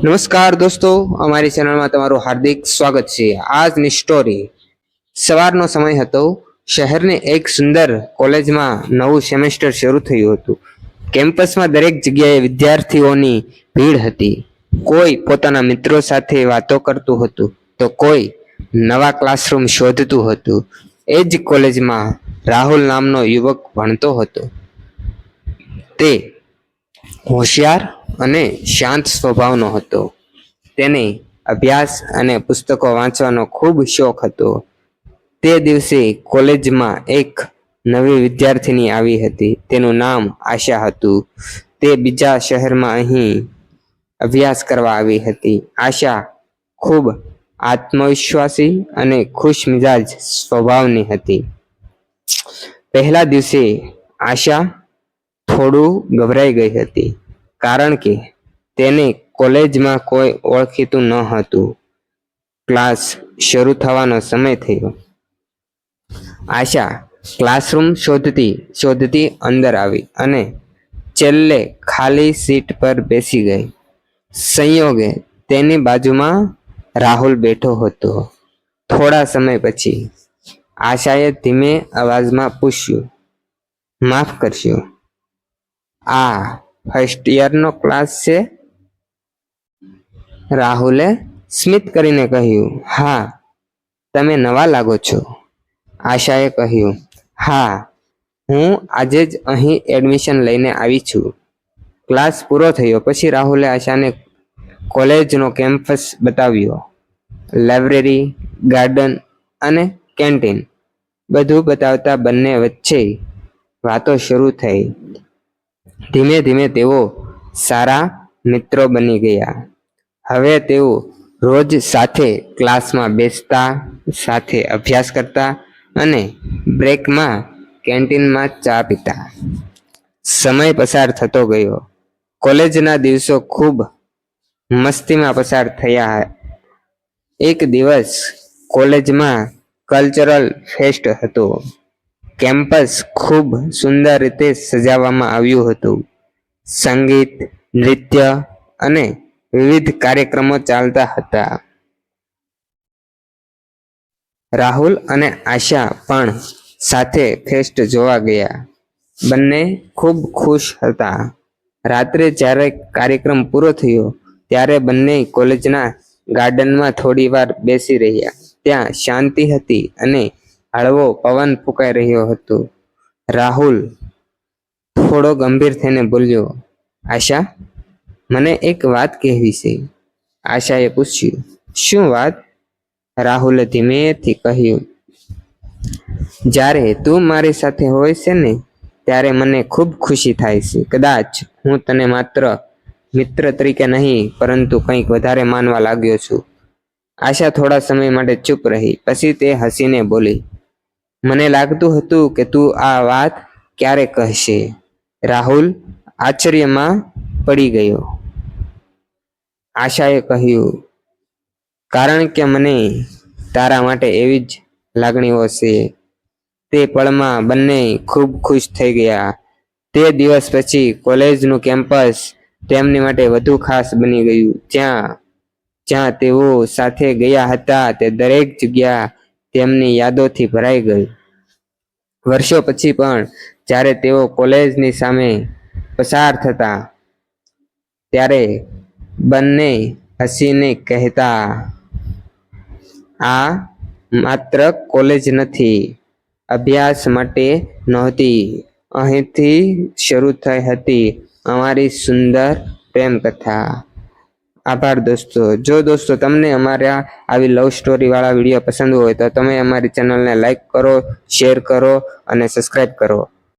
નમસ્કાર દોસ્તો, અમારી ચેનલમાં તમારું હાર્દિક સ્વાગત છે। આજની સ્ટોરી સવારનો સમય હતો। શહેરની એક સુંદર કોલેજમાં નવું સેમેસ્ટર શરૂ થયું હતું। કેમ્પસમાં દરેક જગ્યાએ વિદ્યાર્થીઓની ભીડ હતી। કોઈ પોતાના મિત્રો સાથે વાતો કરતું હતું તો કોઈ નવા ક્લાસરૂમ શોધતું હતું। એ જ કોલેજમાં રાહુલ નામનો યુવક ભણતો હતો। તે હોશિયાર અને શાંત સ્વભાવનો હતો। તેને અભ્યાસ અને પુસ્તકો વાંચવાનો ખૂબ શોખ હતો। તે દિવસે કોલેજમાં એક નવી વિદ્યાર્થીની આવી હતી। તેનું નામ આશા હતું। તે બીજા શહેરમાં અહીં અભ્યાસ કરવા આવી હતી। આશા ખૂબ આત્મવિશ્વાસી અને ખુશ મિજાજ સ્વભાવની હતી। પહેલા દિવસે આશા થોડું ગભરાઈ ગઈ હતી, કારણ કે તેને કોલેજમાં કોઈ ઓળખીતું ન હતું। ક્લાસ શરૂ થવાનો સમય થયો। આશા ક્લાસરૂમ શોધતી અંદર આવી અને છેલ્લે ખાલી સીટ પર બેસી ગઈ। સંયોગે તેની બાજુમાં રાહુલ બેઠો હતો। થોડા સમય પછી આશાએ ધીમે અવાજમાં પૂછ્યું, માફ કરશો, આ ફર્સ્ટ યરનો ક્લાસ છે? રાહુલે સ્મિત કરીને કહ્યું, હા, તમે નવા લાગો છો। આશાએ કહ્યું, હા, હું આજે જ અહીં એડમિશન લઈને આવી છું। ક્લાસ પૂરો થયો પછી રાહુલે આશાને કોલેજનો કેમ્પસ બતાવ્યો। લાઇબ્રેરી, ગાર્ડન અને કેન્ટીન બધું બતાવતા બંને વચ્ચે વાતો શરૂ થઈ। ધીમે ધીમે તેઓ સારા મિત્રો બની ગયા। હવે તેઓ રોજ સાથે ક્લાસમાં બેસતા, સાથે અભ્યાસ કરતા અને બ્રેકમાં કેન્ટીનમાં ચા પીતા। સમય પસાર થતો ગયો। કોલેજના દિવસો ખૂબ મસ્તીમાં પસાર થયા। એક દિવસ કોલેજમાં કલ્ચરલ ફેસ્ટ હતો। કેમ્પસ ખૂબ સુંદર રીતે સજાવવામાં આવ્યું હતું। સંગીત, નૃત્ય અને વિવિધ કાર્યક્રમો ચાલતા હતા। રાહુલ અને આશા પણ સાથે ફેસ્ટ જોવા ગયા। બંને ખૂબ ખુશ હતા। રાત્રે જ્યારે કાર્યક્રમ પૂરો થયો ત્યારે બંને કોલેજના ગાર્ડનમાં થોડી વાર બેસી રહ્યા। ત્યાં શાંતિ હતી અને હળવો પવન ફૂંકાઈ રહ્યો હતો। રાહુલ થોડો ગંભીર થઈને બોલ્યો, આશા, મને એક વાત કહેવી છે। આશાએ પૂછ્યું, શું વાત? રાહુલે ધીમેથી કહ્યું, જ્યારે તું મારી સાથે હોય છે ને ત્યારે મને ખૂબ ખુશી થાય છે। કદાચ હું તને માત્ર મિત્ર તરીકે નહીં પરંતુ કંઈક વધારે માનવા લાગ્યો છું। આશા થોડા સમય માટે ચૂપ રહી। પછી તે હસીને બોલી, મને લાગતું હતું કે તું આ વાત ક્યારે કહેશે। રાહુલ આશ્ચર્યમાં પડી ગયો। આશાએ કહ્યું, કારણ કે મને તારા માટે એવી જ લાગણીઓ છે। તે પળમાં બંને ખૂબ ખુશ થઈ ગયા। તે દિવસ પછી કોલેજનું કેમ્પસ તેમની માટે વધુ ખાસ બની ગયું। જ્યાં તેઓ સાથે ગયા હતા તે દરેક જગ્યા તેમની યાદોથી ભરાઈ ગઈ। વર્ષો પછી પણ જ્યારે તેઓ કોલેજની સામે પસાર થતા ત્યારે બંને હસીને કહેતા, આ માત્ર કોલેજ નથી, અભ્યાસ માટે નહોતી, અહીંથી શરૂ થઈ હતી અમારી સુંદર પ્રેમ કથા। આભાર દોસ્તો। જો દોસ્તો તમને અમારા આવી લવ સ્ટોરી વાળા વિડીયો પસંદ હોય તો તમે અમારી ચેનલને લાઈક કરો, શેર કરો અને સબસ્ક્રાઈબ કરો।